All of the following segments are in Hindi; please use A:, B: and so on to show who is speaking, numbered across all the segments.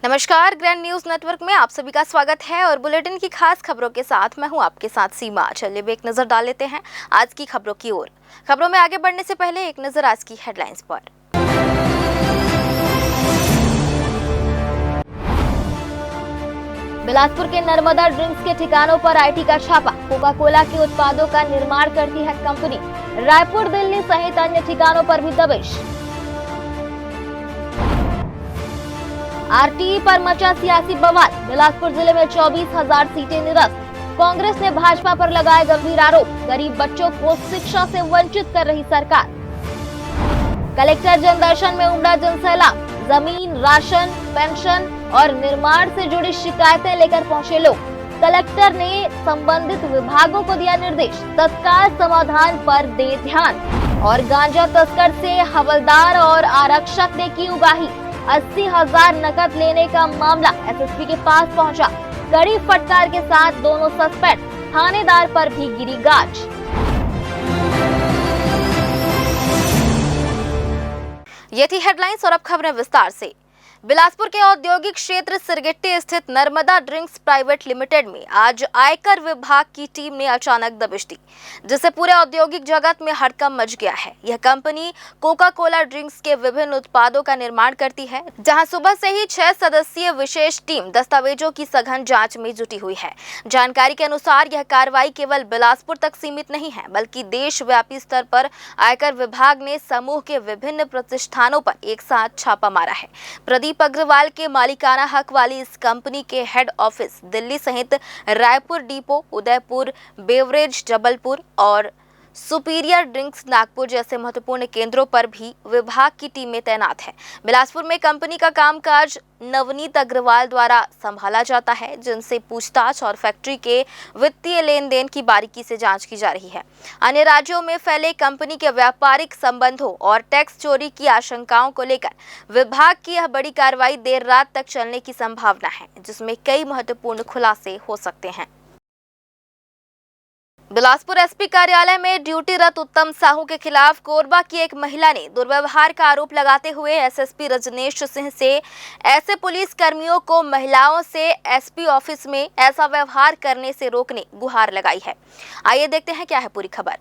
A: नमस्कार, ग्रैंड न्यूज नेटवर्क में आप सभी का स्वागत है और बुलेटिन की खास खबरों के साथ मैं हूं आपके साथ सीमा। चलिए एक नजर डाल लेते हैं आज की खबरों की ओर। खबरों में आगे बढ़ने से पहले एक नजर आज की हेडलाइंस पर। बिलासपुर के नर्मदा ड्रिंक्स के ठिकानों पर आईटी का छापा। कोका कोला के उत्पादों का निर्माण करती है कंपनी। रायपुर, दिल्ली सहित अन्य ठिकानों पर भी दबिश। आरटीई पर मचा सियासी बवाल। बिलासपुर जिले में 24,000 सीटें निरस्त। कांग्रेस ने भाजपा पर लगाए गंभीर आरोप। गरीब बच्चों को शिक्षा से वंचित कर रही सरकार। कलेक्टर जनदर्शन में उमड़ा जनसैलाब। जमीन, राशन, पेंशन और निर्माण से जुड़ी शिकायतें लेकर पहुंचे लोग। कलेक्टर ने संबंधित विभागों को दिया निर्देश, तत्काल समाधान पर दे ध्यान। और गांजा तस्कर से हवलदार और आरक्षक ने की उगाही। 80,000 नकद लेने का मामला एसएसपी के पास पहुंचा। कड़ी फटकार के साथ दोनों सस्पेक्ट, थानेदार पर भी गिरी गाज। ये थी हेडलाइंस और अब खबरें विस्तार से। बिलासपुर के औद्योगिक क्षेत्र सिरगिट्टी स्थित नर्मदा ड्रिंक्स प्राइवेट लिमिटेड में आज आयकर विभाग की टीम ने अचानक दबिश दी, जिससे पूरे औद्योगिक जगत में हड़कंप मच गया है। यह कंपनी कोका कोला ड्रिंक्स के विभिन्न उत्पादों का निर्माण करती है, जहां सुबह से ही 6 सदस्यीय विशेष टीम दस्तावेजों की सघन जांच में जुटी हुई है। जानकारी के अनुसार यह कार्रवाई केवल बिलासपुर तक सीमित नहीं है, बल्कि देशव्यापी स्तर पर आयकर विभाग ने समूह के विभिन्न प्रतिष्ठानों पर एक साथ छापा मारा है। प्रदीप अग्रवाल के मालिकाना हक वाली इस कंपनी के हेड ऑफिस दिल्ली सहित रायपुर डिपो, उदयपुर बेवरेज जबलपुर और सुपीरियर ड्रिंक्स नागपुर जैसे महत्वपूर्ण केंद्रों पर भी विभाग की टीमें तैनात है। बिलासपुर में कंपनी का कामकाज नवनीत अग्रवाल द्वारा संभाला जाता है, जिनसे पूछताछ और फैक्ट्री के वित्तीय लेन देन की बारीकी से जांच की जा रही है। अन्य राज्यों में फैले कंपनी के व्यापारिक संबंधों और टैक्स चोरी की आशंकाओं को लेकर विभाग की यह बड़ी कार्रवाई देर रात तक चलने की संभावना है, जिसमें कई महत्वपूर्ण खुलासे हो सकते हैं। बिलासपुर एसपी कार्यालय में ड्यूटीरत उत्तम साहू के खिलाफ कोरबा की एक महिला ने दुर्व्यवहार का आरोप लगाते हुए एसएसपी रजनेश सिंह से ऐसे पुलिस कर्मियों को महिलाओं से एसपी ऑफिस में ऐसा व्यवहार करने से रोकने गुहार लगाई है। आइए देखते हैं क्या है पूरी खबर।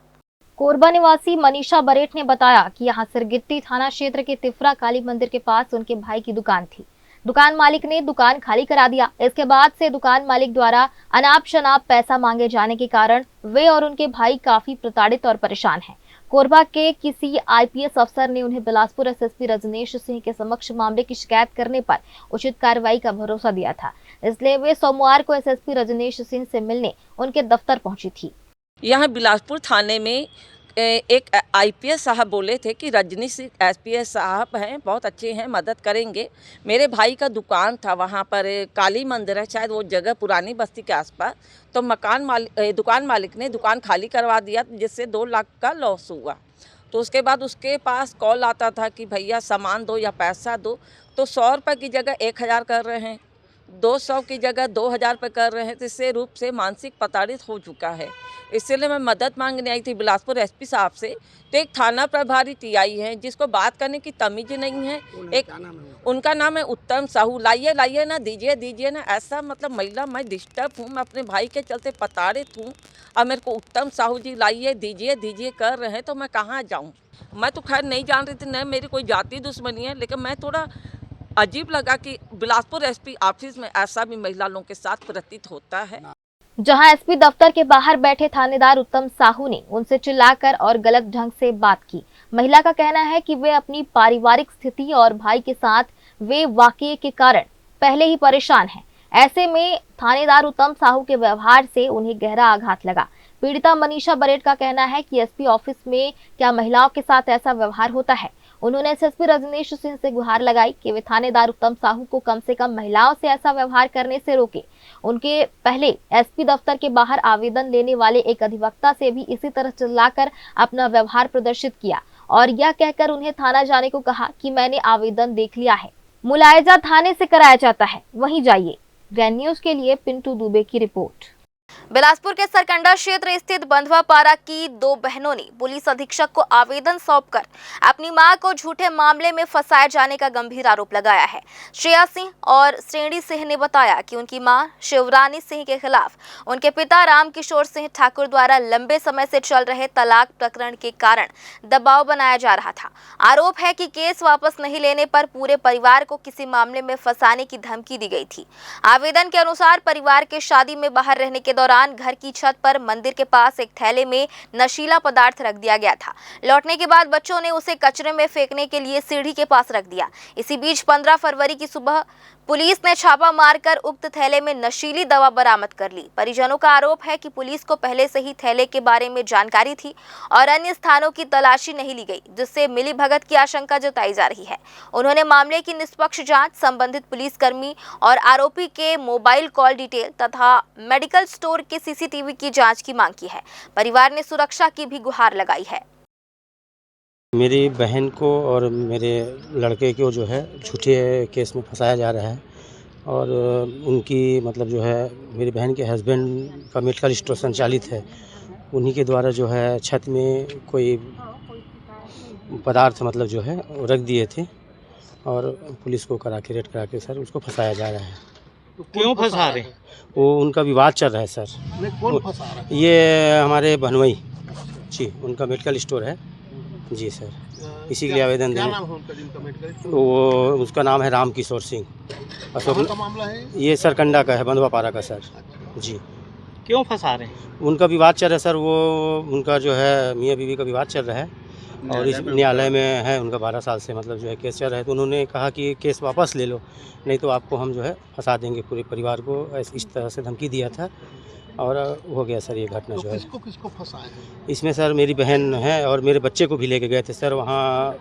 A: कोरबा निवासी मनीषा बरेठ ने बताया कि यहाँ सिरगिट्टी थाना क्षेत्र के तिफरा काली मंदिर के पास उनके भाई की दुकान थी। दुकान मालिक ने दुकान खाली करा दिया। इसके बाद से दुकान मालिक द्वारा अनाप शनाप पैसा मांगे जाने के कारण वे और उनके भाई काफी प्रताड़ित और परेशान हैं। कोरबा के किसी आईपीएस अफसर ने उन्हें बिलासपुर एसएसपी रजनेश सिंह के समक्ष मामले की शिकायत करने पर उचित कार्रवाई का भरोसा दिया था, इसलिए वे सोमवार को एसएसपी रजनेश सिंह से मिलने उनके दफ्तर पहुंची थी।
B: यहाँ बिलासपुर थाने में एक आईपीएस साहब बोले थे कि रजनी सिंह एसपीएस साहब हैं, बहुत अच्छे हैं, मदद करेंगे। मेरे भाई का दुकान था वहाँ पर, काली मंदिर है शायद वो जगह, पुरानी बस्ती के आसपास। तो दुकान मालिक ने दुकान खाली करवा दिया, जिससे 2 लाख का लॉस हुआ। तो उसके बाद उसके पास कॉल आता था कि भैया सामान दो या पैसा दो। तो 100 रुपये की जगह 1,000 कर रहे हैं, 200 की जगह 2,000 रुपये कर रहे हैं। तो इससे रूप से मानसिक प्रताड़ित हो चुका है। इसलिए मैं मदद मांगने आई थी बिलासपुर एसपी साहब से। तो एक थाना प्रभारी टीआई है जिसको बात करने की तमीज नहीं है। उनका नाम है उत्तम साहू। लाइए ना, दीजिए ना, ऐसा मतलब महिला मैं डिस्टर्ब हूँ, मैं अपने भाई के चलते प्रताड़ित हूँ और मेरे को उत्तम साहू जी लाइए दीजिए कर रहे हैं। तो मैं कहाँ जाऊँ? मैं तो खैर नहीं जान रही थी, न मेरी कोई जाति दुश्मनी है, लेकिन मैं थोड़ा अजीब लगा कि बिलासपुर एसपी ऑफिस में ऐसा भी महिला लोगों के साथ प्रतीत होता है।
A: जहां एसपी दफ्तर के बाहर बैठे थानेदार उत्तम साहू ने उनसे चिल्लाकर और गलत ढंग से बात की। महिला का कहना है कि वे अपनी पारिवारिक स्थिति और भाई के साथ वे वाकये के कारण पहले ही परेशान हैं। ऐसे में थानेदार उत्तम साहू के व्यवहार से उन्हें गहरा आघात लगा। पीड़िता मनीषा बरेठ का कहना है कि एसपी ऑफिस में क्या महिलाओं के साथ ऐसा व्यवहार होता है। उन्होंने एसएसपी रजनेश सिंह से गुहार लगाई कि वे थानेदार उत्तम साहू को कम से कम महिलाओं से ऐसा व्यवहार करने से रोके। उनके पहले एसपी दफ्तर के बाहर आवेदन लेने वाले एक अधिवक्ता से भी इसी तरह चिल्लाकर अपना व्यवहार प्रदर्शित किया और यह कहकर उन्हें थाना जाने को कहा कि मैंने आवेदन देख लिया है, मुलायजा थाने से कराया जाता है, वहीं जाइए। ग्रैंड न्यूज के लिए पिंटू दुबे की रिपोर्ट। बिलासपुर के सरकंडा क्षेत्र स्थित बंधवापारा की दो बहनों ने पुलिस अधीक्षक को आवेदन सौंपकर अपनी मां को झूठे मामले में फंसाए जाने का गंभीर आरोप लगाया है। श्रेया सिंह और श्रेणी सिंह ने बताया कि उनकी मां शिवरानी सिंह के खिलाफ उनके पिता रामकिशोर सिंह ठाकुर द्वारा लंबे समय से चल रहे तलाक प्रकरण के कारण दबाव बनाया जा रहा था। आरोप है कि केस वापस नहीं लेने पर पूरे परिवार को किसी मामले में फंसाने की धमकी दी गई थी। आवेदन के अनुसार परिवार के शादी में बाहर रहने के दौरान घर की छत पर मंदिर के पास एक थैले में नशीला पदार्थ रख दिया गया था। लौटने के बाद बच्चों ने उसे कचरे में फेंकने के लिए सीढ़ी के पास रख दिया। इसी बीच 15 फरवरी की सुबह पुलिस ने छापा मारकर उक्त थैले में नशीली दवा बरामद कर ली। परिजनों का आरोप है कि पुलिस को पहले से ही थैले के बारे में जानकारी थी और अन्य स्थानों की तलाशी नहीं ली गई, जिससे मिलीभगत की आशंका जताई जा रही है। उन्होंने मामले की निष्पक्ष जांच, संबंधित पुलिसकर्मी और आरोपी के मोबाइल कॉल डिटेल तथा मेडिकल स्टोर के सीसीटीवी की जांच की मांग की है। परिवार ने सुरक्षा की भी गुहार लगाई है।
C: मेरी बहन को और मेरे लड़के को जो है झूठे केस में फंसाया जा रहा है और उनकी मतलब जो है मेरी बहन के हस्बैंड का मेडिकल स्टोर संचालित है, उन्हीं के द्वारा जो है छत में कोई पदार्थ मतलब जो है रख दिए थे और पुलिस को रेड करा के सर उसको फंसाया जा रहा है।
D: तो क्यों फंसा रहे हैं?
C: वो उनका विवाद चल रहा है सर।
D: कौन फंसा रहा है?
C: ये हमारे बहनोई जी, उनका मेडिकल स्टोर है जी सर, इसी के लिए आवेदन
D: क्या
C: देंगे।
D: नाम है उनका जिनका मेडिकल स्टोर?
C: वो उसका नाम है रामकिशोर सिंह।
D: कहाँ का मामला है?
C: ये सरकंडा का है, बंधवापारा का सर जी।
D: क्यों फंसा रहे हैं?
C: उनका विवाद चल रहा है सर, वो उनका जो है मियाँ बीवी का विवाद चल रहा है और इस न्यायालय में है उनका 12 साल से मतलब जो है केस चल रहा है। तो उन्होंने कहा कि केस वापस ले लो, नहीं तो आपको हम जो है फंसा देंगे पूरे परिवार को, इस तरह से धमकी दिया था और हो गया सर ये घटना
D: तो
C: जो है।
D: किसको फंसाया है?
C: इसमें सर मेरी बहन है और मेरे बच्चे को भी लेके गए थे सर, वहाँ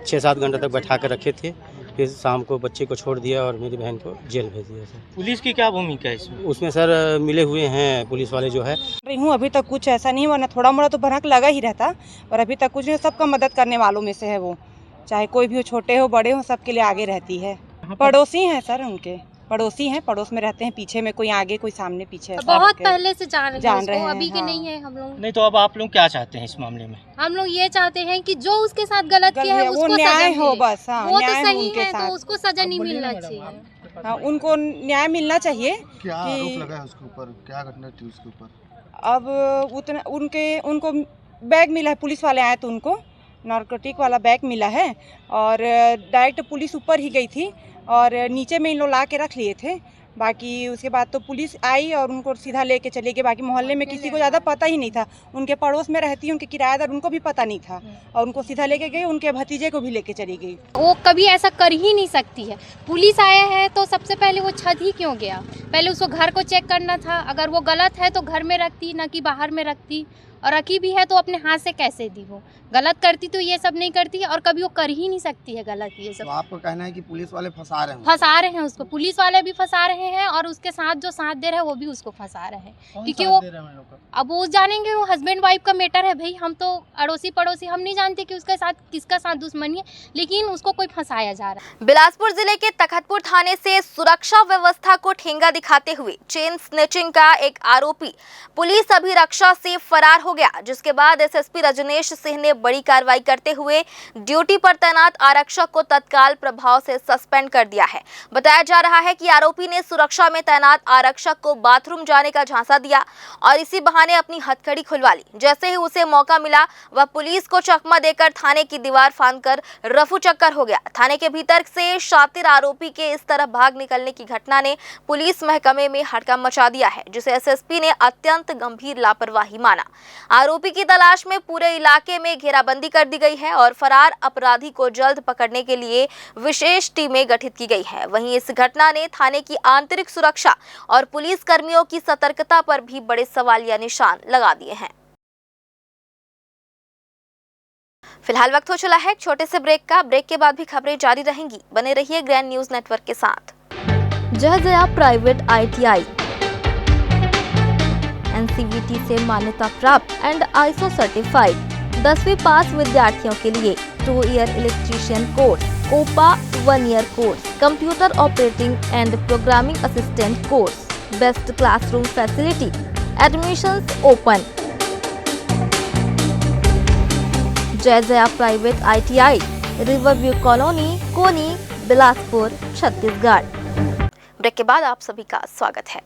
C: 6-7 घंटे तक बैठा कर रखे थे, फिर शाम को बच्चे को छोड़ दिया और मेरी बहन को जेल भेज दिया सर।
D: पुलिस की क्या भूमिका है इसमें?
C: उसमें सर मिले हुए हैं पुलिस वाले जो है।
E: रही हूँ, अभी तक कुछ ऐसा नहीं, वरना थोड़ा मोड़ा तो भनक लगा ही रहता, और अभी तक कुछ नहीं। सबका मदद करने वालों में से है वो, चाहे कोई भी हो, छोटे हो बड़े हो, सबके लिए आगे रहती है। पड़ोसी हैं सर, उनके पड़ोसी हैं, पड़ोस में रहते हैं, पीछे में कोई आगे कोई सामने पीछे।
F: बहुत पहले से जान रहे
E: हैं
F: हैं, अभी के
E: हाँ।
F: नहीं है हम लोग।
D: नहीं तो अब आप लोग क्या चाहते हैं इस मामले में?
F: हम लोग ये चाहते हैं कि जो उसके साथ गलत किया है उसको
E: न्याय
F: सजा
E: हो,
F: मिले।
E: बस हाँ,
F: वो तो
E: न्याय
F: सही
E: उनके
F: है, तो
E: साथ
F: उसको सजा नहीं मिलना चाहिए।
E: हाँ, उनको न्याय मिलना चाहिए।
G: क्या
E: कि
G: आरोप लगा है उसके ऊपर, क्या घटना थी उसके ऊपर?
E: अब उतना उनको बैग मिला है, पुलिस वाले आए तो उनको नारकोटिक वाला बैग मिला है और डायरेक्ट पुलिस ऊपर ही गई थी और नीचे में इन लोग ला के रख लिए थे। बाकी उसके बाद तो पुलिस आई और उनको सीधा लेके चले गए। बाकी मोहल्ले में किसी को ज़्यादा पता ही नहीं था, उनके पड़ोस में रहती है उनके किराएदार, उनको भी पता नहीं था और उनको सीधा लेके गए, उनके भतीजे को भी लेके चली गई।
F: वो कभी ऐसा कर ही नहीं सकती है। पुलिस आया है तो सबसे पहले वो छत ही क्यों गया? पहले उसको घर को चेक करना था। अगर वो गलत है तो घर में रखती, ना कि बाहर में रखती। और रखी भी है तो अपने हाथ से कैसे दी? वो गलत करती तो ये सब नहीं करती और कभी वो कर ही नहीं सकती है गलत ये सब।
G: तो आपको कहना है कि पुलिस वाले फंसा रहे हैं?
F: फंसा रहे हैं उसको, पुलिस वाले भी फंसा रहे हैं और उसके साथ जो साथ दे रहे हैं वो भी उसको फंसा रहे हैं। क्योंकि वो अब वो जानेंगे, वो हस्बैंड वाइफ का मैटर है भाई। हम तो अड़ोसी पड़ोसी हम नहीं जानते कि उसके साथ किसका साथ दुश्मनी है, लेकिन उसको कोई फंसाया जा रहा है।
A: बिलासपुर जिले के तखतपुर थाने से सुरक्षा व्यवस्था को ठेंगा दिखाते हुए चेन स्नेचिंग का एक आरोपी पुलिस अभिरक्षा से फरार हो गया, जिसके बाद एसएसपी रजनेश सिंह ने बड़ी कार्रवाई करते हुए ड्यूटी पर तैनात आरक्षक को तत्काल प्रभाव से सस्पेंड कर दिया है। बताया जा रहा है कि आरोपी ने सुरक्षा में तैनात आरक्षक को बाथरूम जाने का झांसा दिया और इसी बहाने अपनी हथकड़ी खुलवा ली। जैसे ही उसे मौका मिला वह पुलिस को चकमा देकर थाने की दीवार फांदकर रफू चक्कर हो गया। थाने के भीतर से शातिर आरोपी के इस तरह भाग निकलने की घटना ने पुलिस महकमे में हड़कंप मचा दिया है, जिसे एसएसपी ने अत्यंत गंभीर लापरवाही माना। आरोपी की तलाश में पूरे इलाके में घेराबंदी कर दी गई है और फरार अपराधी को जल्द पकड़ने के लिए विशेष टीमें गठित की गई है। वहीं इस घटना ने थाने की आंतरिक सुरक्षा और पुलिस कर्मियों की सतर्कता पर भी बड़े सवालिया निशान लगा दिए हैं। फिलहाल वक्त हो चला है एक छोटे से ब्रेक का। ब्रेक के बाद भी खबरें जारी रहेंगी, बने रहिए ग्रैंड न्यूज नेटवर्क के साथ। जया प्राइवेट ITI NCVT से मान्यता प्राप्त एंड ISO सर्टिफाइड 10वीं पास विद्यार्थियों के लिए 2 year electrician course, COPA 1 year course, computer operating and programming assistant course, best classroom facility, Admissions open. Jai Jaya private ITI, riverview colony, Koni, Bilaspur, Chhattisgarh. Break के बाद आप सभी का स्वागत है।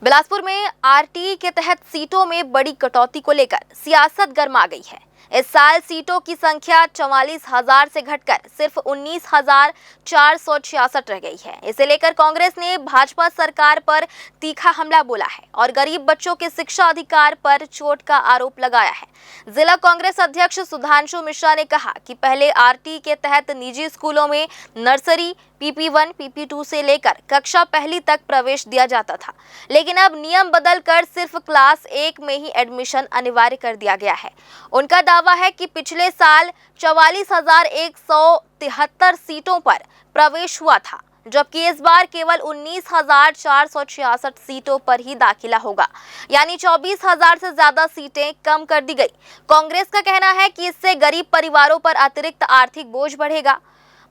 A: बिलासपुर में RTE के तहत सीटों में बड़ी कटौती को लेकर सियासत गर्मा गई है। इस साल सीटों की संख्या 44,000 से घटकर सिर्फ 19,466 रह गई है। इसे लेकर कांग्रेस ने भाजपा सरकार पर तीखा हमला बोला है और गरीब बच्चों के शिक्षा अधिकार पर चोट का आरोप लगाया है। जिला कांग्रेस अध्यक्ष सुधांशु मिश्रा ने कहा कि पहले RTE के तहत निजी स्कूलों में नर्सरी, PP1, PP2 से लेकर कक्षा पहली तक प्रवेश दिया जाता था, लेकिन अब नियम बदलकर सिर्फ क्लास 1 में ही एडमिशन अनिवार्य कर दिया गया है। उनका दावा है कि पिछले साल 44,173 सीटों पर प्रवेश हुआ था, जबकि इस बार केवल 19,466 सीटों पर ही दाखिला होगा, यानी 24,000 से ज्यादा सीटें कम कर दी गई। कांग्रेस का कहना है कि इससे गरीब परिवारों पर अतिरिक्त आर्थिक बोझ बढ़ेगा।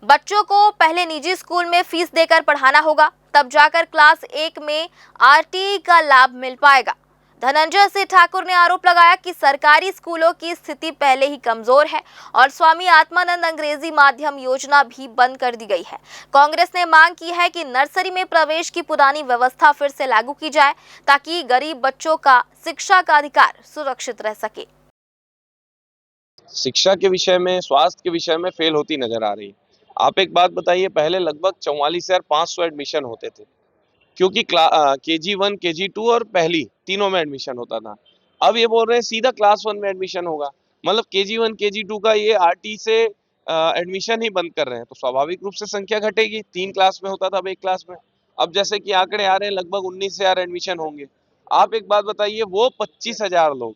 A: बच्चों को पहले निजी स्कूल में फीस देकर पढ़ाना होगा, तब जाकर क्लास 1 में RTE का लाभ मिल पाएगा। धनंजय सिंह ठाकुर ने आरोप लगाया कि सरकारी स्कूलों की स्थिति पहले ही कमजोर है और स्वामी आत्मानंद अंग्रेजी माध्यम योजना भी बंद कर दी गई है। कांग्रेस ने मांग की है कि नर्सरी में प्रवेश की पुरानी व्यवस्था फिर से लागू की जाए, ताकि गरीब बच्चों का शिक्षा का अधिकार सुरक्षित रह सके।
H: शिक्षा के विषय में, स्वास्थ्य के विषय में फेल होती नजर आ रही है। आप एक बात बताइए, पहले लगभग 44,500 एडमिशन होते थे, क्योंकि KG1, KG2 और पहली तीनों में एडमिशन होता था। अब ये बोल रहे हैं सीधा क्लास 1 में एडमिशन होगा, मतलब KG1, KG2 का ये RTE से एडमिशन ही बंद कर रहे हैं, तो स्वाभाविक रूप से संख्या घटेगी। 3 क्लास में होता था, अब 1 क्लास में। अब जैसे कि आंकड़े आ रहे हैं, लगभग 19,000 एडमिशन होंगे। आप एक बात बताइए, वो 25,000 लोग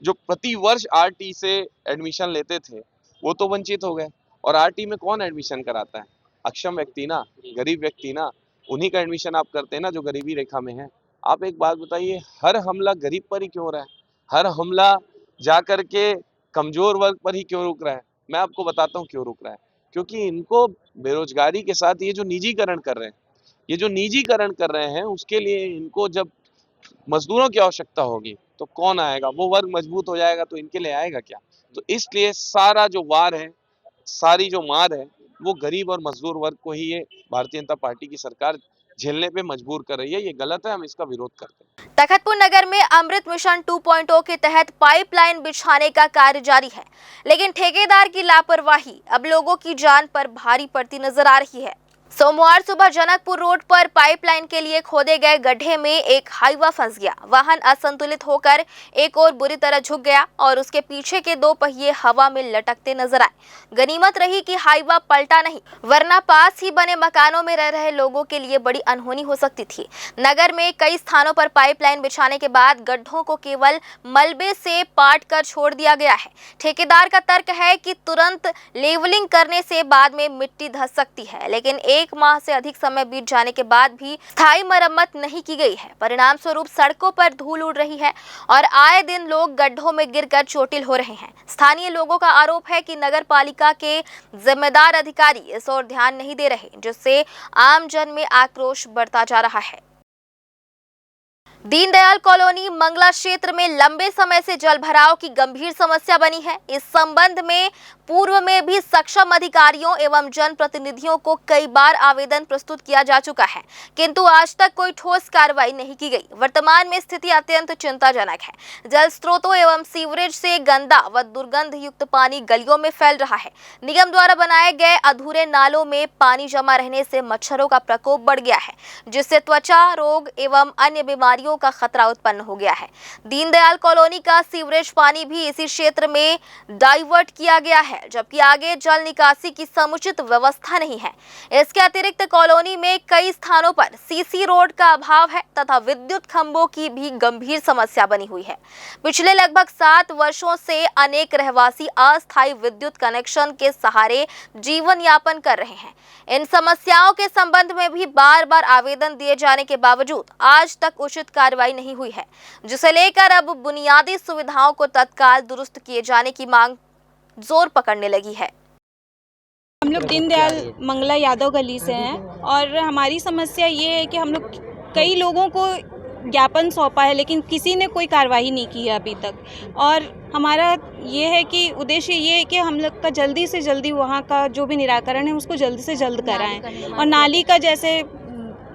H: जो प्रति वर्ष RTE से एडमिशन लेते थे, वो तो वंचित हो गए। और RTE में कौन एडमिशन कराता है? अक्षम व्यक्ति ना, गरीब व्यक्ति ना, उन्हीं का एडमिशन आप करते हैं ना जो गरीबी रेखा में है। आप एक बात बताइए, हर हमला गरीब पर ही क्यों हो रहा है? हर हमला जाकर के कमजोर वर्ग पर ही क्यों रुक रहा है? मैं आपको बताता हूँ क्यों रुक रहा है। क्योंकि इनको बेरोजगारी के साथ ये जो निजीकरण कर रहे हैं, उसके लिए इनको जब मजदूरों की आवश्यकता होगी तो कौन आएगा? वो वर्ग मजबूत हो जाएगा तो इनके लिए आएगा क्या? तो इसलिए सारा जो वार है, सारी जो मार है, वो गरीब और मजदूर वर्ग को ही ये भारतीय जनता पार्टी की सरकार झेलने पे मजबूर कर रही है। ये गलत है, हम इसका विरोध करते हैं।
A: तखतपुर नगर में अमृत मिशन 2.0 के तहत पाइपलाइन बिछाने का कार्य जारी है, लेकिन ठेकेदार की लापरवाही अब लोगों की जान पर भारी पड़ती नजर आ रही है। सोमवार सुबह जनकपुर रोड पर पाइपलाइन के लिए खोदे गए गड्ढे में एक हाईवा फंस गया। वाहन असंतुलित होकर एक और बुरी तरह झुक गया और उसके पीछे के 2 पहिए हवा में लटकते नजर आए। गनीमत रही कि हाईवा पलटा नहीं, वरना पास ही बने मकानों में रह रहे लोगों के लिए बड़ी अनहोनी हो सकती थी। नगर में कई स्थानों पर पाइपलाइन बिछाने के बाद गड्ढों को केवल मलबे से पाट कर छोड़ दिया गया है। ठेकेदार का तर्क है कि तुरंत लेवलिंग करने से बाद में मिट्टी धंस सकती है, लेकिन 1 माह से अधिक समय बीत जाने के बाद भी स्थायी मरम्मत नहीं की गई है। परिणाम स्वरूप सड़कों पर धूल उड़ रही है और आए दिन लोग गड्ढों में गिरकर चोटिल हो रहे हैं। स्थानीय लोगों का आरोप है कि नगर पालिका के जिम्मेदार अधिकारी इस ओर ध्यान नहीं दे रहे, जिससे आम जन में आक्रोश बढ़ता जा रहा है। दीनदयाल कॉलोनी मंगला क्षेत्र में लंबे समय से जलभराव की गंभीर समस्या बनी है। इस संबंध में पूर्व में भी सक्षम अधिकारियों एवं जनप्रतिनिधियों को कई बार आवेदन प्रस्तुत किया जा चुका है, किंतु आज तक कोई ठोस कार्रवाई नहीं की गई। वर्तमान में स्थिति अत्यंत चिंताजनक है। जल स्रोतों एवं सीवरेज से गंदा व दुर्गंध युक्त पानी गलियों में फैल रहा है। निगम द्वारा बनाए गए अधूरे नालों में पानी जमा रहने से मच्छरों का प्रकोप बढ़ गया है, जिससे त्वचा रोग एवं अन्य बीमारियों का खतरा उत्पन्न हो गया है। दीनदयाल कॉलोनी का सीवरेज पानी भी इसी क्षेत्र में डाइवर्ट किया गया है, जबकि आगे जल निकासी की समुचित व्यवस्था नहीं है। इसके अतिरिक्त कॉलोनी में कई स्थानों पर सीसी रोड का अभाव है तथा विद्युत खंभों की भी गंभीर समस्या बनी हुई है। पिछले लगभग 7 वर्षों से अनेक रहवासी अस्थायी विद्युत कनेक्शन के सहारे जीवन यापन कर रहे हैं। इन समस्याओं के संबंध में भी बार-बार आवेदन दिए जाने के बावजूद आज तक उचित कार्रवाई नहीं हुई है, जिसे लेकर अब बुनियादी सुविधाओं को तत्काल दुरुस्त किए जाने की मांग जोर पकड़ने लगी है।
I: हम लोग दीनदयाल मंगला यादव गली से हैं और हमारी समस्या ये है कि हम लोग कई लोगों को ज्ञापन सौंपा है, लेकिन किसी ने कोई कार्रवाई नहीं की है अभी तक। और हमारा ये है कि उद्देश्य ये है कि हम लोग का जल्दी से जल्दी वहाँ का जो भी निराकरण है उसको जल्दी से जल्द कराएं। और नाली का जैसे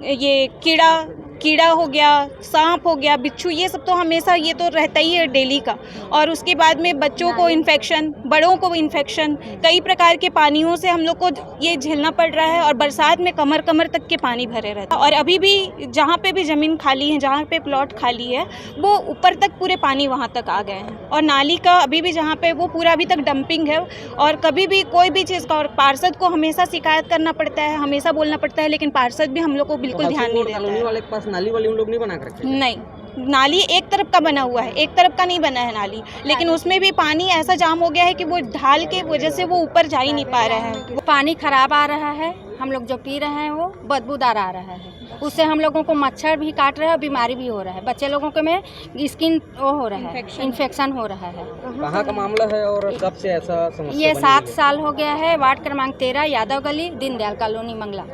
I: ये कीड़ा हो गया, सांप हो गया, बिच्छू, ये सब तो हमेशा ये तो रहता ही है डेली का। और उसके बाद में बच्चों को इन्फेक्शन, बड़ों को इन्फेक्शन, कई प्रकार के पानियों से हम लोग को ये झेलना पड़ रहा है। और बरसात में कमर कमर तक के पानी भरे रहता है। और अभी भी जहाँ पे भी ज़मीन खाली है, जहाँ पे प्लॉट खाली है, वो ऊपर तक पूरे पानी वहाँ तक आ गए हैं। और नाली का अभी भी जहाँ पे वो पूरा अभी तक डंपिंग है। और कभी भी कोई भी चीज़ का, और पार्षद को हमेशा शिकायत करना पड़ता है, हमेशा बोलना पड़ता है, लेकिन पार्षद भी हम लोग को बिल्कुल ध्यान नहीं देता है।
C: नाली वाली उन लोग नहीं बना कर रखे?
I: नहीं, नाली एक तरफ का बना हुआ है, एक तरफ का नहीं बना है नाली, लेकिन उसमें भी पानी ऐसा जाम हो गया है कि वो ढाल के वजह से वो ऊपर जा ही नहीं पा रहा है।
F: वो पानी खराब आ रहा है, हम लोग जो पी रहे हैं वो बदबूदार आ रहा है। उससे हम लोगों को मच्छर भी काट रहा है और बीमारी भी हो रहा है। बच्चे लोगों के में स्किन वो हो रहा है, इन्फेक्शन हो रहा है।
C: कहाँ का मामला है और कब से ऐसा समस्या?
F: ये 7 साल हो गया है। वार्ड क्रमांक 13, यादव गली, दीनदयाल कॉलोनी, मंगला।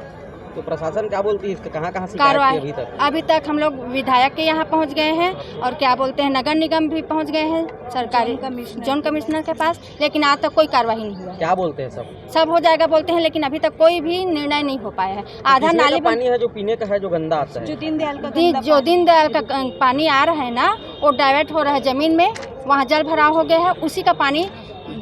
C: तो प्रशासन क्या बोलती है इसका? कहाँ शिकायत
F: कार्रवाई
C: की
F: अभी तक हम लोग विधायक के यहाँ पहुँच गए हैं, और क्या बोलते हैं नगर निगम भी पहुँच गए हैं, सरकारी जोन कमिश्नर के पास, लेकिन आज तक कोई कार्रवाई नहीं हुआ।
C: क्या बोलते हैं? सब
F: हो जाएगा बोलते हैं, लेकिन अभी तक कोई भी निर्णय नहीं हो पाया है। आधा नाली
C: पानी है जो पीने का है, जो गंदा आता है,
I: जो दीनदयाल
F: का पानी आ रहा है ना, वो डाइवर्ट हो रहा है जमीन में, वहाँ जल भराव हो गया है, उसी का पानी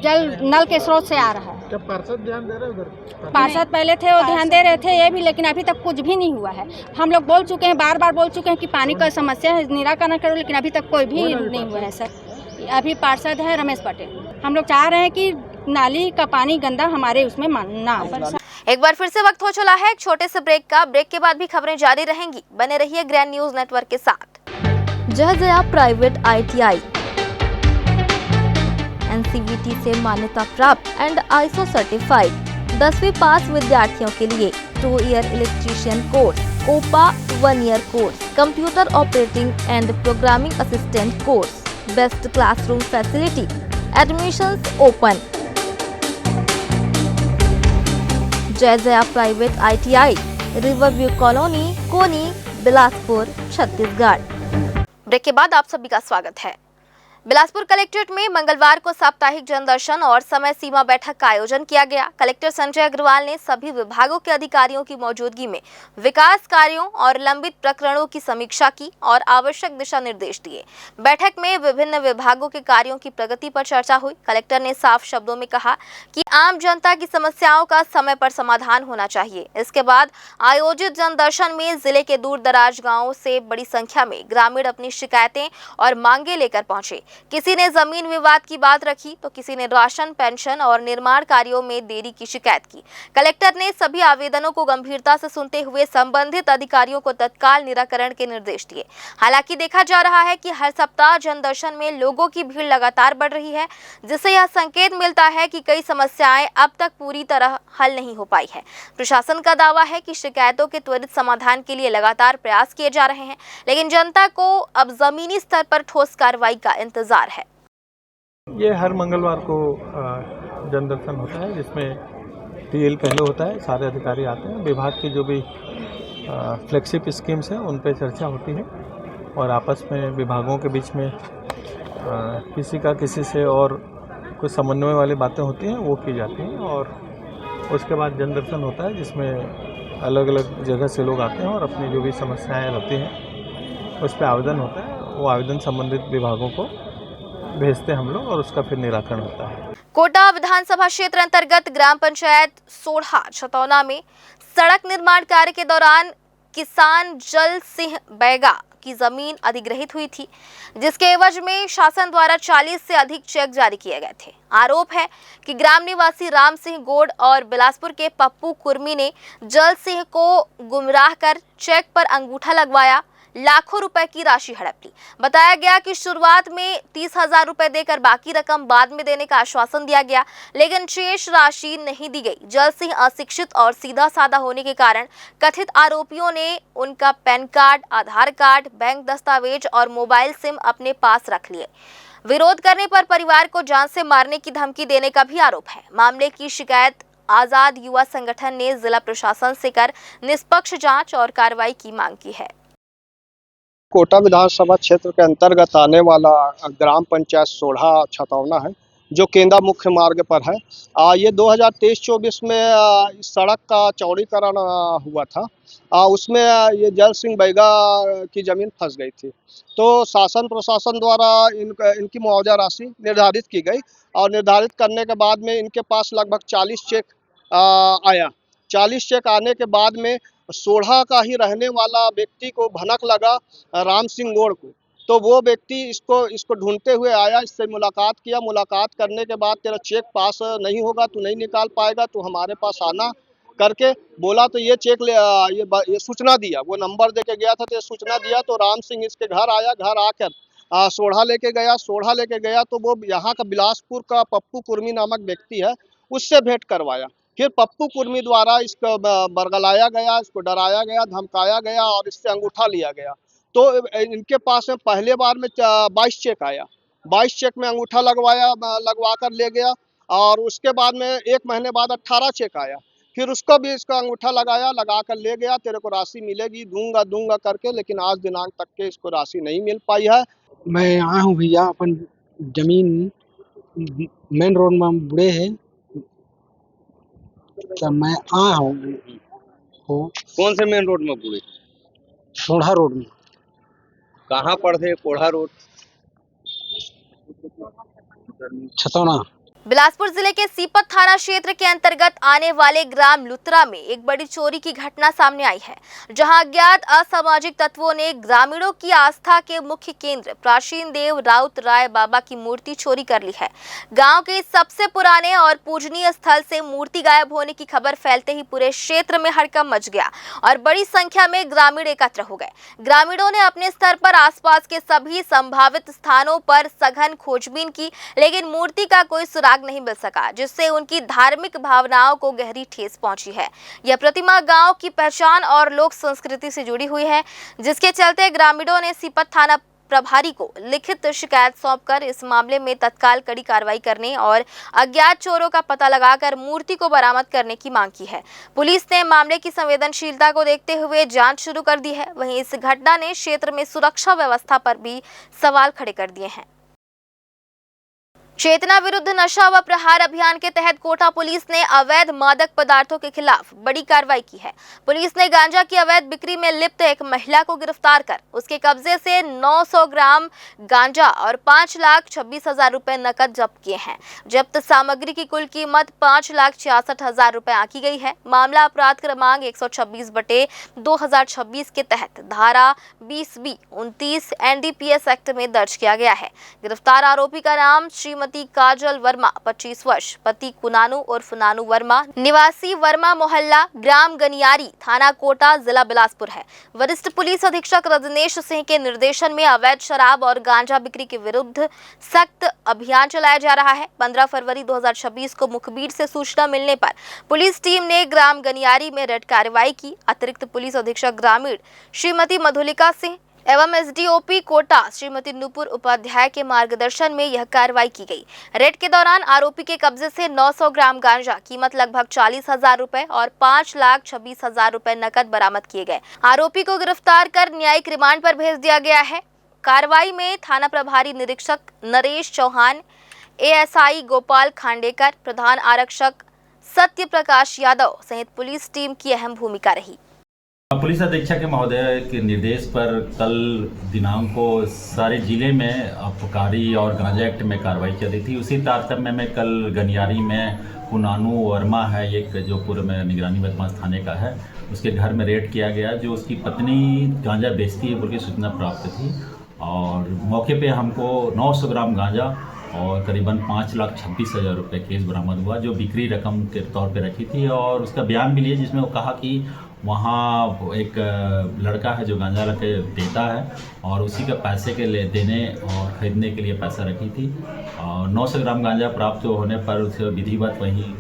F: जल नल के स्रोत से आ रहा है।
D: क्या पार्षद ध्यान दे रहे हैं उधर?
F: पार्षद पहले थे, वो ध्यान दे रहे थे ये भी, लेकिन अभी तक कुछ भी नहीं हुआ है। हम लोग बोल चुके हैं, बार बार बोल चुके हैं कि पानी का समस्या है, निराकरण करो, लेकिन अभी तक कोई भी नहीं हुआ है सर। अभी पार्षद है रमेश पटेल। हम लोग चाह रहे हैं कि नाली का पानी गंदा हमारे उसमें ना आए।
A: एक बार फिर से वक्त हो चला है एक छोटे से ब्रेक का। ब्रेक के बाद भी खबरें जारी रहेंगी, बने रहिए ग्रैंड न्यूज नेटवर्क के साथ। जहजया प्राइवेट ITI NCVT से मान्यता प्राप्त एंड ISO सर्टिफाइड 10वीं पास विद्यार्थियों के लिए 2 year electrician course, OPA 1 year course, computer operating and programming assistant course, best classroom facility, admissions open. Jaijaya private ITI, riverview colony, Koni, Bilaspur, Chhattisgarh. Break के बाद आप सभी का स्वागत है। बिलासपुर कलेक्ट्रेट में मंगलवार को साप्ताहिक जनदर्शन और समय सीमा बैठक का आयोजन किया गया। कलेक्टर संजय अग्रवाल ने सभी विभागों के अधिकारियों की मौजूदगी में विकास कार्यों और लंबित प्रकरणों की समीक्षा की और आवश्यक दिशा निर्देश दिए। बैठक में विभिन्न विभागों के कार्यों की प्रगति पर चर्चा हुई। कलेक्टर ने साफ शब्दों में कहा कि आम जनता की समस्याओं का समय पर समाधान होना चाहिए। इसके बाद आयोजित जनदर्शन में जिले के दूर दराज गाँवों से बड़ी संख्या में ग्रामीण अपनी शिकायतें और मांगे लेकर पहुंचे। किसी ने जमीन विवाद की बात रखी तो किसी ने राशन, पेंशन और निर्माण कार्यों में देरी की शिकायत की। कलेक्टर ने सभी आवेदनों को गंभीरता से सुनते हुए संबंधित अधिकारियों को तत्काल निराकरण के निर्देश दिए। हालांकि देखा जा रहा है कि हर सप्ताह जनदर्शन में लोगों की भीड़ लगातार बढ़ रही है, जिससे यह संकेत मिलता है कि कई समस्याएं अब तक पूरी तरह हल नहीं हो पाई है। प्रशासन का दावा है कि शिकायतों के त्वरित समाधान के लिए लगातार प्रयास किए जा रहे हैं, लेकिन जनता को अब जमीनी स्तर पर ठोस कार्रवाई का इंतजार है।
J: ये हर मंगलवार को जनदर्शन होता है, जिसमें TL पहले होता है, सारे अधिकारी आते हैं, विभाग की जो भी फ्लैगशिप स्कीम्स हैं उन पे चर्चा होती है और आपस में विभागों के बीच में किसी से और कुछ समन्वय वाली बातें होती हैं वो की जाती हैं। और उसके बाद जनदर्शन होता है, जिसमें अलग अलग जगह से लोग आते हैं और अपनी जो भी समस्याएं होती हैं उस पर आवेदन होता है। वो आवेदन संबंधित विभागों को भेजते हैं हम लोग और उसका फिर निराकरण होता है।
A: कोटा विधानसभा क्षेत्र अंतर्गत ग्राम पंचायत सोढ़ा छतौना में सड़क निर्माण कार्य के दौरान किसान जल सिंह बैगा की जमीन अधिग्रहित हुई थी, जिसके एवज में शासन द्वारा 40 से अधिक चेक जारी किए गए थे। आरोप है कि ग्राम निवासी राम सिंह गोड़ और बिलासपुर के पप्पू कुर्मी ने जल सिंह को गुमराह कर चेक पर अंगूठा लगवाया, लाखों रुपए की राशि हड़प ली। बताया गया कि शुरुआत में 30,000 रुपए देकर बाकी रकम बाद में देने का आश्वासन दिया गया, लेकिन शेष राशि नहीं दी गई। जल सिंह अशिक्षित और सीधा साधा होने के कारण कथित आरोपियों ने उनका पैन कार्ड, आधार कार्ड, बैंक दस्तावेज और मोबाइल सिम अपने पास रख लिए। विरोध करने पर परिवार को जान से मारने की धमकी देने का भी आरोप है। मामले की शिकायत आजाद युवा संगठन ने जिला प्रशासन से कर निष्पक्ष जांच और कार्रवाई की मांग की है।
K: कोटा विधानसभा क्षेत्र के अंतर्गत आने वाला ग्राम पंचायत सोढ़ा छतौना है, जो केंदा मुख्य मार्ग पर है। ये 2023-24 में इस सड़क का चौड़ीकरण हुआ था। उसमें ये जल सिंह बैगा की ज़मीन फंस गई थी, तो शासन प्रशासन द्वारा इनकी मुआवजा राशि निर्धारित की गई और निर्धारित करने के बाद में इनके पास लगभग 40 चेक आया। 40 चेक आने के बाद में सोढ़ा का ही रहने वाला व्यक्ति को भनक लगा राम सिंह गौड़ को, तो वो व्यक्ति इसको ढूंढते हुए आया, इससे मुलाकात किया। मुलाकात करने के बाद तेरा चेक पास नहीं होगा, तू नहीं निकाल पाएगा, तू हमारे पास आना करके बोला। तो ये चेक ये सूचना दिया, वो नंबर दे के गया था, तो ये सूचना दिया। तो राम सिंह इसके घर आया, घर आकर सोढ़ा लेके गया तो वो यहाँ का बिलासपुर का पप्पू कुर्मी नामक व्यक्ति है, उससे भेंट करवाया। फिर पप्पू कुर्मी द्वारा इसको बरगलाया गया, इसको डराया गया, धमकाया गया और इससे अंगूठा लिया गया। तो इनके पास में पहले बार में 22 चेक आया, 22 चेक में अंगूठा लगवा कर ले गया और उसके बाद में 1 महीने बाद 18 चेक आया। फिर उसको भी इसका अंगूठा लगा कर ले गया, तेरे को राशि मिलेगी, दूंगा करके, लेकिन आज दिनांक तक के इसको राशि नहीं मिल पाई है।
D: मैं आया हूँ भैया, अपन जमीन मेन रोड में बुड़े है, तो मैं आया हूँ।
L: कौन से मेन रोड में बुड़े?
D: सोढ़ा रोड में।
L: कहाँ पर थे? कोढ़ा रोड,
D: छतौना।
A: बिलासपुर जिले के सीपत थाना क्षेत्र के अंतर्गत आने वाले ग्राम लुत्रा में एक बड़ी चोरी की घटना सामने आई है, जहां अज्ञात असामाजिक तत्वों ने ग्रामीणों की आस्था के मुख्य केंद्र प्राचीन देव राउत राय बाबा की मूर्ति चोरी कर ली है। गांव के सबसे पुराने और पूजनीय स्थल से मूर्ति गायब होने की खबर फैलते ही पूरे क्षेत्र में हड़कंप मच गया और बड़ी संख्या में ग्रामीण एकत्र हो गए। ग्रामीणों ने अपने स्तर पर आसपास के सभी संभावित स्थानों पर सघन खोजबीन की, लेकिन मूर्ति का कोई नहीं मिल सका, जिससे उनकी धार्मिक भावनाओं को गहरी ठेस पहुंची है। यह प्रतिमा गांव की पहचान और लोक संस्कृति से जुड़ी हुई है, जिसके चलते ग्रामीणों ने सीपत थाना प्रभारी को लिखित शिकायत सौंपकर इस मामले में तत्काल कड़ी कार्रवाई करने और अज्ञात चोरों का पता लगाकर मूर्ति को बरामद करने की मांग की है। पुलिस ने मामले की संवेदनशीलता को देखते हुए जांच शुरू कर दी है। वहीं इस घटना ने क्षेत्र में सुरक्षा व्यवस्था पर भी सवाल खड़े कर दिए हैं। चेतना विरुद्ध नशा व प्रहार अभियान के तहत कोटा पुलिस ने अवैध मादक पदार्थों के खिलाफ बड़ी कार्रवाई की है। पुलिस ने गांजा की अवैध बिक्री में लिप्त एक महिला को गिरफ्तार कर उसके कब्जे से 900 ग्राम गांजा और 5,26,000 रुपए नकद जब्त किए हैं। जब्त सामग्री की कुल कीमत 5,66,000 रुपए आंकी गई है। मामला अपराध क्रमांक 126/2026 के तहत धारा 20B 29 NDPS एक्ट में दर्ज किया गया है। गिरफ्तार आरोपी का नाम श्रीमती काजल वर्मा 25 वर्ष, पति कुनानू उर्फ नानू वर्मा, निवासी वर्मा मोहल्ला, ग्राम गनियारी, थाना कोटा, जिला बिलासपुर है। वरिष्ठ पुलिस अधीक्षक रजनीश सिंह के निर्देशन में अवैध शराब और गांजा बिक्री के विरुद्ध सख्त अभियान चलाया जा रहा है। 15 फरवरी 2026 को मुखबिर से सूचना मिलने पर पुलिस टीम ने ग्राम गनियारी में रेड कार्रवाई की। अतिरिक्त पुलिस अधीक्षक ग्रामीण श्रीमती मधुलिका सिंह एवं SDOP कोटा श्रीमती नुपुर उपाध्याय के मार्गदर्शन में यह कार्रवाई की गई। रेड के दौरान आरोपी के कब्जे से 900 ग्राम गांजा, कीमत लगभग 40,000 रुपए और 5,26,000 रुपए नकद बरामद किए गए। आरोपी को गिरफ्तार कर न्यायिक रिमांड पर भेज दिया गया है। कार्रवाई में थाना प्रभारी निरीक्षक नरेश चौहान, ASI गोपाल खांडेकर, प्रधान आरक्षक सत्य प्रकाश यादव सहित पुलिस टीम की अहम भूमिका रही।
M: पुलिस अधीक्षक महोदय के निर्देश पर कल दिनांक को सारे जिले में आबकारी और गांजा एक्ट में कार्रवाई की गई थी। उसी तारतम्य में कल गनियारी में कुनानू वर्मा है, एक जो पूर्व में निगरानी बदमाश थाने का है, उसके घर में रेड किया गया। जो उसकी पत्नी गांजा बेचती है बोल के सूचना प्राप्त थी और मौके पे हमको 900 ग्राम गांजा और करीबन 5,26,000 रुपये केस बरामद हुआ, जो बिक्री रकम के तौर पे रखी थी। और उसका बयान भी लिया जिसमें वो कहा कि वहाँ एक लड़का है जो गांजा रख के देता है और उसी का पैसे के ले देने और ख़रीदने के लिए पैसा रखी थी। और 900 ग्राम गांजा प्राप्त होने पर उसे विधिवत वहीं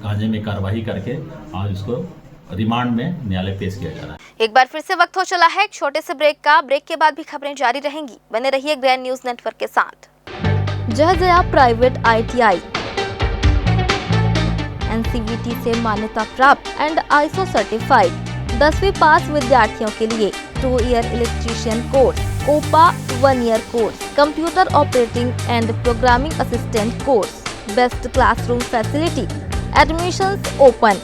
M: गांजे में कार्रवाई करके आज उसको रिमांड में न्यायालय पेश किया जा रहा है।
A: एक बार फिर से वक्त हो चला है एक छोटे से ब्रेक का। ब्रेक के बाद भी खबरें जारी रहेंगी। बने रहिए ग्रैंड न्यूज नेटवर्क के साथ। जहजया प्राइवेट ITI NCVT से मान्यता प्राप्त एंड ISO सर्टिफाइड 10वीं पास विद्यार्थियों के लिए 2-year electrician course, COPA 1-year course, computer operating and programming assistant course, best classroom facility. Admissions open.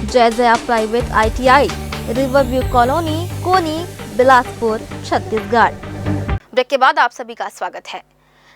A: Jai Jaya private ITI, riverview colony, Koni, Bilaspur, Chhattisgarh. Break के बाद आप सभी का स्वागत है।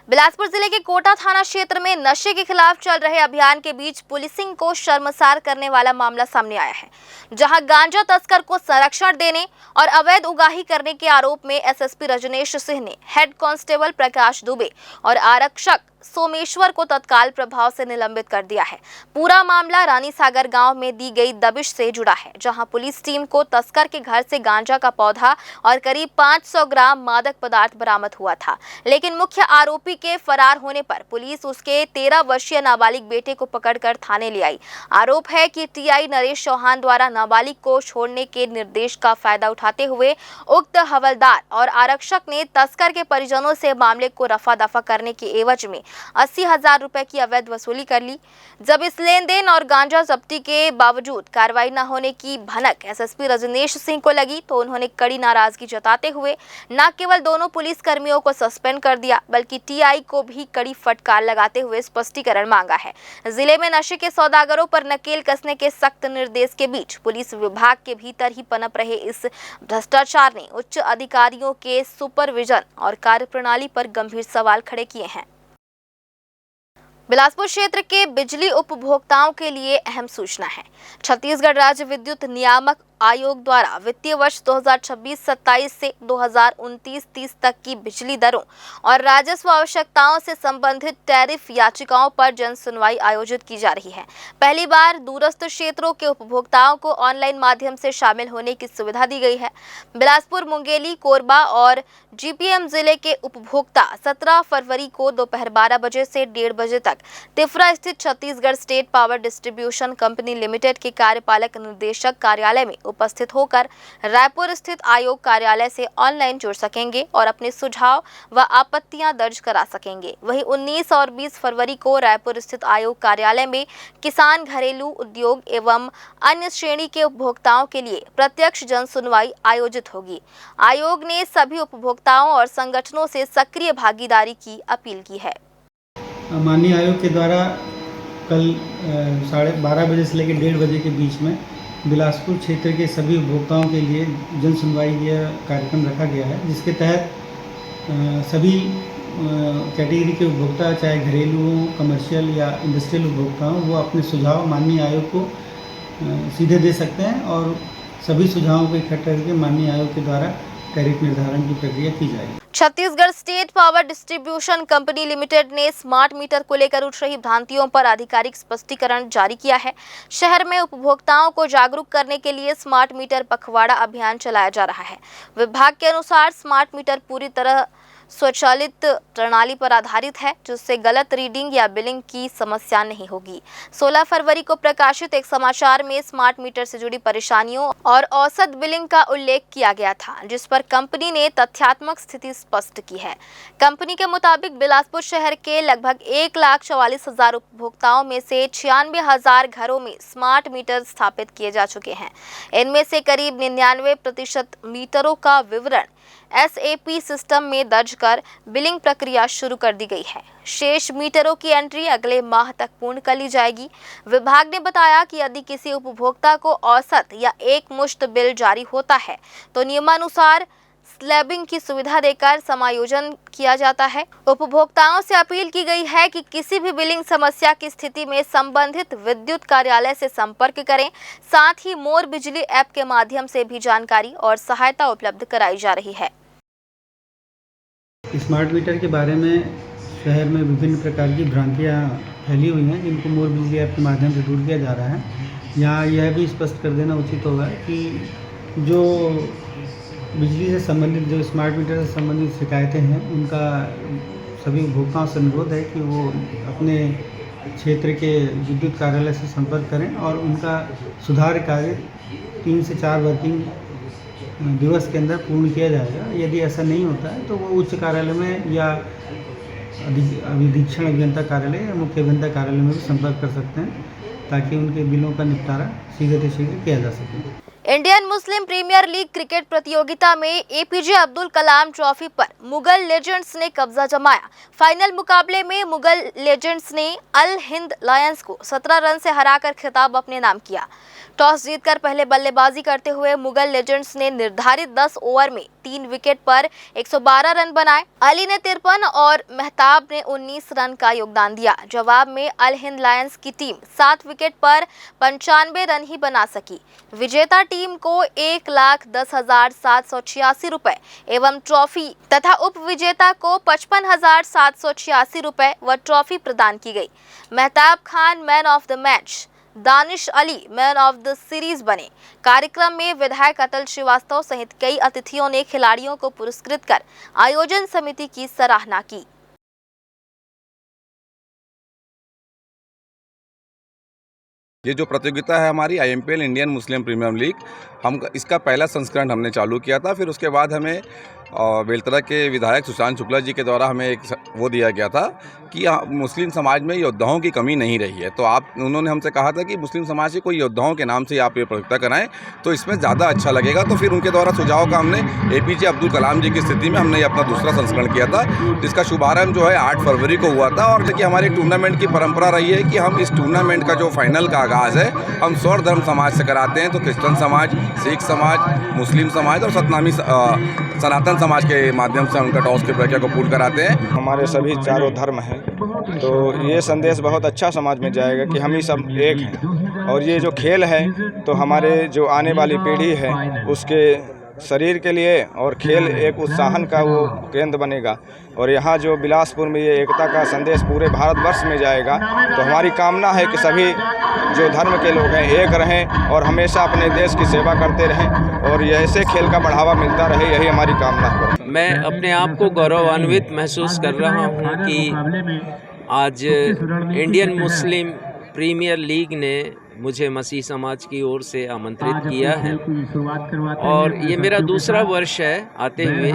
A: बिलासपुर जिले के कोटा थाना क्षेत्र में नशे के खिलाफ चल रहे अभियान के बीच पुलिसिंग को शर्मसार करने वाला मामला सामने आया है, जहां गांजा तस्कर को संरक्षण देने और अवैध उगाही करने के आरोप में एसएसपी रजनेश सिंह ने हेड कांस्टेबल प्रकाश दुबे और आरक्षक सोमेश्वर को तत्काल प्रभाव से निलंबित कर दिया है। पूरा मामला रानी सागर गांव में दी गई दबिश से जुड़ा है, जहां पुलिस टीम को तस्कर के घर से गांजा का पौधा और करीब 500 ग्राम मादक पदार्थ बरामद हुआ था। लेकिन मुख्य आरोपी के फरार होने पर पुलिस उसके 13 वर्षीय नाबालिग बेटे को पकड़कर थाने ले आई। आरोप है कि टीआई नरेश चौहान द्वारा नाबालिग को छोड़ने के निर्देश का फायदा उठाते हुए उक्त हवलदार और आरक्षक ने तस्कर के परिजनों से मामले को रफा दफा करने के एवज में 80,000 रुपए की अवैध वसूली कर ली। जब इस लेन देन और गांजा जब्ती के बावजूद कार्रवाई न होने की भनक एसएसपी रजनेश सिंह को लगी तो उन्होंने कड़ी नाराजगी जताते हुए न केवल दोनों पुलिस कर्मियों को सस्पेंड कर दिया, बल्कि टीआई को भी कड़ी फटकार लगाते हुए स्पष्टीकरण मांगा है। जिले में नशे के सौदागरों पर नकेल कसने के सख्त निर्देश के बीच पुलिस विभाग के भीतर ही पनप रहे इस भ्रष्टाचार ने उच्च अधिकारियों के सुपरविजन और कार्यप्रणाली पर गंभीर सवाल खड़े किए हैं। बिलासपुर क्षेत्र के बिजली उपभोक्ताओं के लिए अहम सूचना है। छत्तीसगढ़ राज्य विद्युत नियामक आयोग द्वारा वित्तीय वर्ष 2026-27 से 2029-30 तक की बिजली दरों और राजस्व आवश्यकताओं से संबंधित टैरिफ याचिकाओं पर जन सुनवाई आयोजित की जा रही है। पहली बार दूरस्थ क्षेत्रों के उपभोक्ताओं को ऑनलाइन माध्यम से शामिल होने की सुविधा दी गई है। बिलासपुर, मुंगेली, कोरबा और जीपीएम जिले के उपभोक्ता 17 फरवरी को दोपहर 12 बजे से 1:30 बजे तक तिफरा स्थित Chhattisgarh state power distribution company limited के कार्यपालक निदेशक कार्यालय में उपस्थित होकर रायपुर स्थित आयोग कार्यालय से ऑनलाइन जुड़ सकेंगे और अपने सुझाव व आपत्तियां दर्ज करा सकेंगे। वहीं 19 और 20 फरवरी को रायपुर स्थित आयोग कार्यालय में किसान, घरेलू उद्योग एवं अन्य श्रेणी के उपभोक्ताओं के लिए प्रत्यक्ष जन सुनवाई आयोजित होगी। आयोग ने सभी उपभोक्ताओं और संगठनों से सक्रिय भागीदारी की अपील की है।
N: माननीय आयोग के द्वारा कल 12:30 बजे से लेकर 1:30 बजे के बीच में बिलासपुर क्षेत्र के सभी उपभोक्ताओं के लिए जन सुनवाई यह कार्यक्रम रखा गया है, जिसके तहत सभी कैटेगरी के उपभोक्ता, चाहे घरेलू हों, कमर्शियल या इंडस्ट्रियल उपभोक्ता हों, वो अपने सुझाव माननीय आयोग को सीधे दे सकते हैं और सभी सुझावों को इकट्ठा करके माननीय आयोग के द्वारा टैरिफ निर्धारण की प्रक्रिया की जाएगी।
A: Chhattisgarh state power distribution company limited ने स्मार्ट मीटर को लेकर उठ रही भ्रांतियों पर आधिकारिक स्पष्टीकरण जारी किया है। शहर में उपभोक्ताओं को जागरूक करने के लिए स्मार्ट मीटर पखवाड़ा अभियान चलाया जा रहा है। विभाग के अनुसार स्मार्ट मीटर पूरी तरह स्वचालित प्रणाली पर आधारित है, जिससे गलत रीडिंग या बिलिंग की समस्या नहीं होगी। 16 फरवरी को प्रकाशित एक समाचार में स्मार्ट मीटर से जुड़ी परेशानियों और औसत बिलिंग का उल्लेख किया गया था, जिस पर कंपनी ने तथ्यात्मक स्थिति स्पष्ट की है। कंपनी के मुताबिक बिलासपुर शहर के लगभग 1,44,000 उपभोक्ताओं में से 96,000 घरों में स्मार्ट मीटर स्थापित किए जा चुके हैं। इनमें से करीब 99% मीटरों का विवरण SAP सिस्टम में दर्ज कर बिलिंग प्रक्रिया शुरू कर दी गई है। शेष मीटरों की एंट्री अगले माह तक पूर्ण कर ली जाएगी। विभाग ने बताया कि यदि किसी उपभोक्ता को औसत या एक मुश्त बिल जारी होता है तो नियमानुसार स्लैबिंग की सुविधा देकर समायोजन किया जाता है। उपभोक्ताओं से अपील की गई है कि किसी भी बिलिंग समस्या की स्थिति में संबंधित विद्युत कार्यालय से संपर्क करें। साथ ही मोर बिजली ऐप के माध्यम से भी जानकारी और सहायता उपलब्ध कराई जा रही है।
N: स्मार्ट मीटर के बारे में शहर में विभिन्न प्रकार की भ्रांतियाँ फैली हुई हैं, जिनको मोर बिजली ऐप के माध्यम से दूर किया जा रहा है। यहाँ यह भी स्पष्ट कर देना उचित होगा कि जो बिजली से संबंधित, जो स्मार्ट मीटर से संबंधित शिकायतें हैं, उनका सभी उपभोक्ताओं से अनुरोध है कि वो अपने क्षेत्र के विद्युत कार्यालय से संपर्क करें और उनका सुधार कार्य 3 से 4 वर्किंग दिवस के अंदर पूर्ण किया जाएगा। यदि ऐसा नहीं होता है तो वो उच्च कार्यालय में या अधीक्षण अभियंता कार्यालय या मुख्य अभियंता कार्यालय में भी संपर्क कर सकते हैं। ताकि उनके बिलों का निपटारा शीघ्र से शीघ्र किया जा सके।
A: Indian Muslim premier league cricket प्रतियोगिता में एपीजे अब्दुल कलाम ट्रॉफी पर मुगल लेजेंड्स ने कब्जा जमाया। फाइनल मुकाबले में मुगल लेजेंड्स ने अल हिंद लायंस को 17 रन से हराकर खिताब अपने नाम किया। टॉस जीतकर पहले बल्लेबाजी करते हुए मुगल लेजेंड्स ने निर्धारित 10 ओवर में 3 विकेट पर 112 रन बनाए। अली ने 53 और मेहताब ने 19 रन का योगदान दिया। जवाब में अल हिंद लायंस की टीम 7 विकेट पर 95 रन ही बना सकी। विजेता टीम को 1,10,786 रुपए एवं ट्रॉफी तथा उप विजेता को 55,786 रुपए व ट्रॉफी प्रदान की गई। Mehtab Khan man of the match, Danish Ali man of the series बने। कार्यक्रम में विधायक अतुल श्रीवास्तव सहित कई अतिथियों ने खिलाड़ियों को पुरस्कृत कर आयोजन समिति की सराहना की।
O: ये जो प्रतियोगिता है हमारी IMPL Indian Muslim premier league, हम इसका पहला संस्करण हमने चालू किया था। फिर उसके बाद हमें बेलतरा के विधायक सुशांत शुक्ला जी के द्वारा हमें एक वो दिया गया था कि मुस्लिम समाज में योद्धाओं की कमी नहीं रही है। तो उन्होंने हमसे कहा था कि मुस्लिम समाज के कोई योद्धाओं के नाम से आप ये प्रतियोगिता कराएं तो इसमें ज़्यादा अच्छा लगेगा। तो फिर उनके द्वारा सुझाव का हमने APJ अब्दुल कलाम जी की स्थिति में हमने अपना दूसरा संस्करण किया था, जिसका शुभारंभ जो है 8 फरवरी को हुआ था। और देखिए हमारे टूर्नामेंट की परंपरा रही है कि हम इस टूर्नामेंट का जो फाइनल का आगाज़ है हम स्वर्ण धर्म समाज से कराते हैं। तो क्रिश्चियन समाज, सिख समाज, मुस्लिम समाज और सतनामी सनातन समाज के माध्यम से उनका टॉस की प्रक्रिया को पूर्ण कराते हैं।
P: हमारे सभी चारों धर्म हैं, तो ये संदेश बहुत अच्छा समाज में जाएगा कि हम ही सब एक हैं। और ये जो खेल है तो हमारे जो आने वाली पीढ़ी है उसके शरीर के लिए और खेल एक उत्साहन का वो केंद्र बनेगा। और यहाँ जो बिलासपुर में ये एकता का संदेश पूरे भारतवर्ष में जाएगा, तो हमारी कामना है कि सभी जो धर्म के लोग हैं एक रहें और हमेशा अपने देश की सेवा करते रहें और ऐसे खेल का बढ़ावा मिलता रहे, यही हमारी कामना है।
Q: मैं अपने आप को गौरवान्वित महसूस कर रहा हूँ कि आज इंडियन मुस्लिम प्रीमियर लीग ने मुझे मसीह समाज की ओर से आमंत्रित किया है और ये मेरा दूसरा वर्ष है आते हुए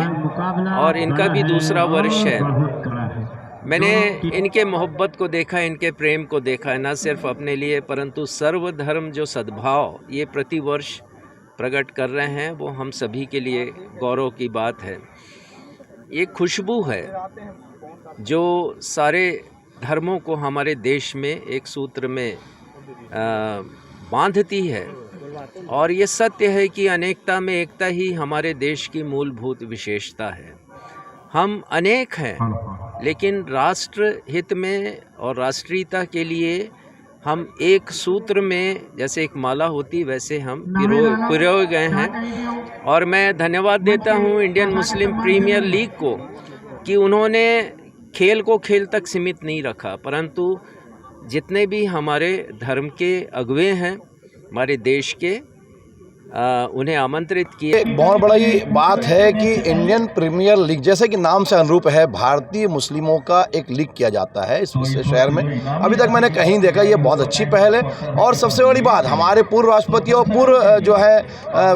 Q: और इनका भी दूसरा वर्ष है। मैंने इनके मोहब्बत को देखा, इनके प्रेम को देखा है, न सिर्फ अपने लिए परंतु सर्वधर्म जो सद्भाव ये प्रतिवर्ष प्रकट कर रहे हैं वो हम सभी के लिए गौरव की बात है। ये खुशबू है जो सारे धर्मों को हमारे देश में एक सूत्र में बांधती है और ये सत्य है कि अनेकता में एकता ही हमारे देश की मूलभूत विशेषता है। हम अनेक हैं लेकिन राष्ट्र हित में और राष्ट्रीयता के लिए हम एक सूत्र में जैसे एक माला होती वैसे हम पिरोए गए हैं। और मैं धन्यवाद देता हूं इंडियन मुस्लिम प्रीमियर लीग को कि उन्होंने खेल को खेल तक सीमित नहीं रखा, परंतु जितने भी हमारे धर्म के अगुवे हैं हमारे देश के उन्हें आमंत्रित किए।
R: एक बहुत बड़ी बात है कि इंडियन प्रीमियर लीग जैसे कि नाम से अनुरूप है, भारतीय मुस्लिमों का एक लीग किया जाता है इस शहर में। अभी तक मैंने कहीं देखा, ये बहुत अच्छी पहल है। और सबसे बड़ी बात, हमारे पूर्व राष्ट्रपति और पूर्व जो है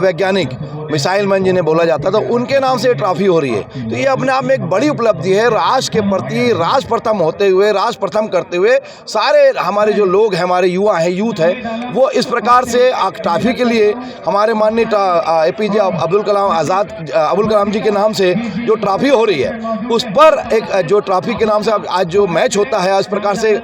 R: वैज्ञानिक मिसाइल मैन जिन्हें बोला जाता था, उनके नाम से ट्रॉफी हो रही है। तो ये अपने आप में एक बड़ी उपलब्धि है। राष्ट्र के प्रति राष्ट्र प्रथम होते हुए, राष्ट्र प्रथम करते हुए सारे हमारे जो लोग हैं, हमारे युवा हैं, यूथ है, वो इस प्रकार से ट्रॉफी के लिए हमारे माननीय APJ अब्दुल कलाम जी के नाम से जो ट्रॉफी हो रही है, उस पर एक जो ट्रॉफी के नाम से आज जो मैच होता है, इस प्रकार से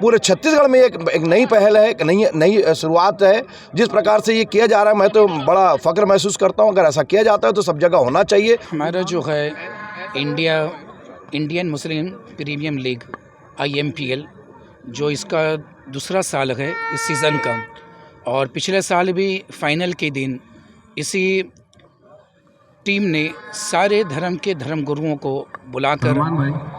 R: पूरे छत्तीसगढ़ में एक नई पहल है, एक नई शुरुआत है जिस प्रकार से ये किया जा रहा है। मैं तो बड़ा फख्र महसूस करता हूँ। अगर ऐसा किया जाता है तो सब जगह होना चाहिए।
S: हमारा जो है Indian Muslim premier league IMPL, जो इसका दूसरा साल है इस सीज़न का, और पिछले साल भी फाइनल के दिन इसी टीम ने सारे धर्म के धर्मगुरुओं को बुलाकर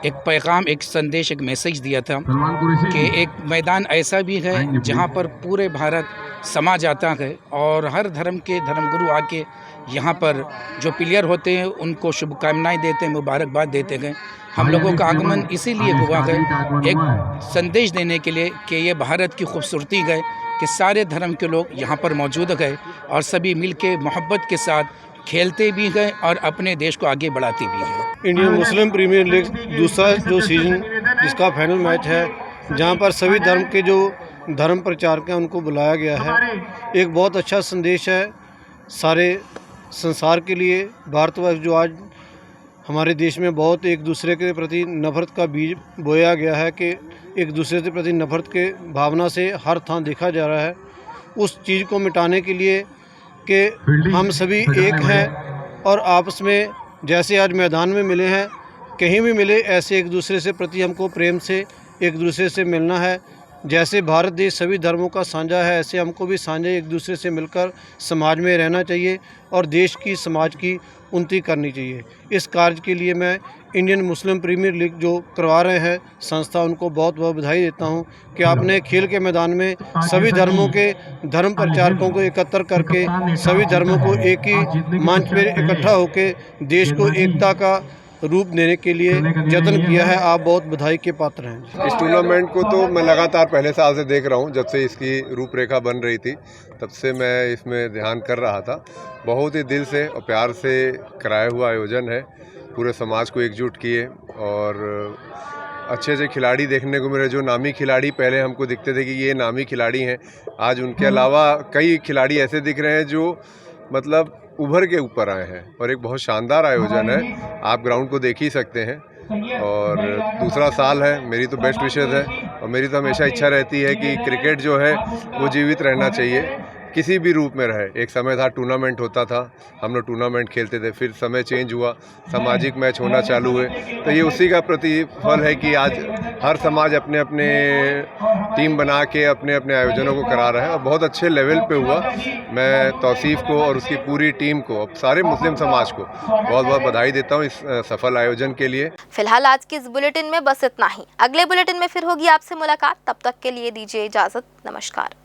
S: एक पैगाम, एक संदेश, एक मैसेज दिया था कि एक मैदान ऐसा भी है जहां पर पूरे भारत समा जाता है और हर धर्म के धर्मगुरु आके यहाँ पर जो प्लेयर होते हैं उनको शुभकामनाएं देते हैं, मुबारकबाद देते हैं। हम लोगों का आगमन इसीलिए हुआ है, एक संदेश देने के लिए कि ये भारत की खूबसूरती है कि सारे धर्म के लोग यहाँ पर मौजूद है और सभी मिलके मोहब्बत के साथ खेलते भी हैं और अपने देश को आगे बढ़ाते भी हैं।
T: इंडियन मुस्लिम प्रीमियर लीग दूसरा जो सीज़न जिसका फाइनल मैच है, जहाँ पर सभी धर्म के जो धर्म प्रचारक हैं उनको बुलाया गया है। एक बहुत अच्छा संदेश है सारे संसार के लिए। भारतवर्ष जो आज हमारे देश में बहुत एक दूसरे के प्रति नफरत का बीज बोया गया है कि एक दूसरे के प्रति नफरत के भावना से हर थां देखा जा रहा है, उस चीज़ को मिटाने के लिए कि हम सभी एक हैं और आपस में जैसे आज मैदान में मिले हैं, कहीं भी मिले ऐसे एक दूसरे से प्रति हमको प्रेम से एक दूसरे से मिलना है। जैसे भारत देश सभी धर्मों का साझा है, ऐसे हमको भी साझा एक दूसरे से मिलकर समाज में रहना चाहिए और देश की समाज की उन्नति करनी चाहिए। इस कार्य के लिए मैं इंडियन मुस्लिम प्रीमियर लीग जो करवा रहे हैं संस्था, उनको बहुत बहुत बधाई देता हूं कि आपने खेल के मैदान में सभी धर्मों के धर्म प्रचारकों को एकत्र करके सभी धर्मों को एक ही मंच पर इकट्ठा होकर देश को एकता का रूप देने के लिए यत्न किया है। आप बहुत बधाई के पात्र हैं।
U: इस टूर्नामेंट को तो मैं लगातार पहले साल से देख रहा हूं, जब से इसकी रूपरेखा बन रही थी तब से मैं इसमें ध्यान कर रहा था। बहुत ही दिल से और प्यार से कराया हुआ आयोजन है, पूरे समाज को एकजुट किए और अच्छे अच्छे खिलाड़ी देखने को मिले। जो नामी खिलाड़ी पहले हमको दिखते थे कि ये नामी खिलाड़ी हैं, आज उनके अलावा कई खिलाड़ी ऐसे दिख रहे हैं जो मतलब उभर के ऊपर आए हैं और एक बहुत शानदार आयोजन है। आप ग्राउंड को देख ही सकते हैं और दूसरा साल है। मेरी तो बेस्ट विशेज़ है और मेरी तो हमेशा इच्छा रहती है कि क्रिकेट जो है वो जीवित रहना चाहिए, किसी भी रूप में रहे। एक समय था टूर्नामेंट होता था, हम लोग टूर्नामेंट खेलते थे, फिर समय चेंज हुआ, सामाजिक मैच होना चालू हुए, तो ये उसी का प्रतिफल है कि आज हर समाज अपने अपने टीम बना के अपने अपने आयोजनों को करा रहा है और बहुत अच्छे लेवल पे हुआ। मैं तौसीफ को और उसकी पूरी टीम को, सारे मुस्लिम समाज को बहुत बहुत बधाई देता हूँ इस सफल आयोजन के लिए।
A: फिलहाल आज की इस बुलेटिन में बस इतना ही। अगले बुलेटिन में फिर होगी आपसे मुलाकात, तब तक के लिए दीजिए इजाजत। नमस्कार।